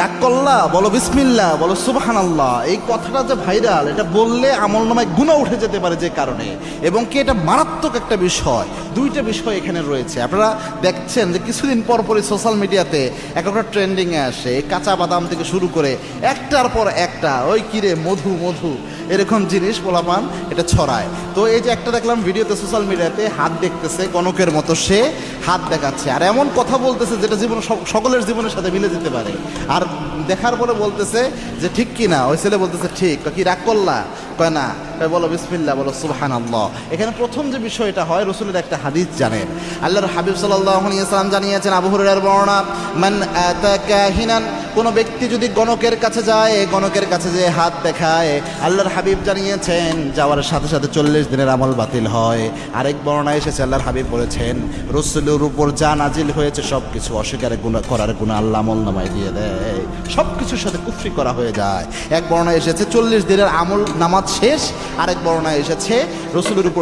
রাগ করলা, বলো বিসমিল্লাহ, বলো সুবহানাল্লাহ। এই কথাটা যে ভাইরাল, এটা বললে আমলনামায় গুনাহ উঠে যেতে পারে যে কারণে, এবং কি এটা মারাত্মক একটা বিষয়। দুইটা বিষয় এখানে রয়েছে। আপনারা দেখছেন যে কিছুদিন পর পরই সোশ্যাল মিডিয়াতে একটা ট্রেন্ডিংয়ে আসে, কাঁচা বাদাম থেকে শুরু করে একটার পর একটা ওই কিরে মধু মধু এরকম জিনিস পোলাপান এটা ছড়ায়। তো এই যে একটা দেখলাম ভিডিওতে সোশ্যাল মিডিয়াতে, হাত দেখতেছে গণকের মতো, সে হাত দেখাচ্ছে আর এমন কথা বলতেছে যেটা জীবন সকলের জীবনের সাথে মিলে যেতে পারে। আর দেখার পরে বলতেছে যে ঠিক কি না, ওই ছেলে বলতেছে ঠিক। কি রাগ করলা? কয় না। বলো বিসমিল্লাহ, বলো সুবহানাল্লাহ। এখানে প্রথম যে বিষয়টা হয়, রসুলের একটা হাদিস জানেন, আল্লাহর হাবিব সাল্লাল্লাহু আলাইহি ওয়াসাল্লাম জানিয়েছেন, আবু হুরায়রার বর্ণনা, মান আতা কাহিনান, কোনো ব্যক্তি যদি গণকের কাছে যায়, গণকের কাছে যে হাত দেখায়, আল্লাহর হাবিব জানিয়েছেন যাওয়ার সাথে সাথে 40 দিনের আমল বাতিল হয়। আরেক বর্ণনায় এসেছে, আল্লাহর হাবিব বলেছেন রসুলের উপর যা নাজিল হয়েছে সব কিছু অস্বীকার করার গুনাহ আল্লাহ আমলনামায় দিয়ে দেয়, সব কিছুর সাথে কুফরি করা হয়ে যায়। এক বর্ণনায় এসেছে 40 দিনের আমল নামাজ শেষ, আরেক বর্ণনায় এসেছে রসুলের উপর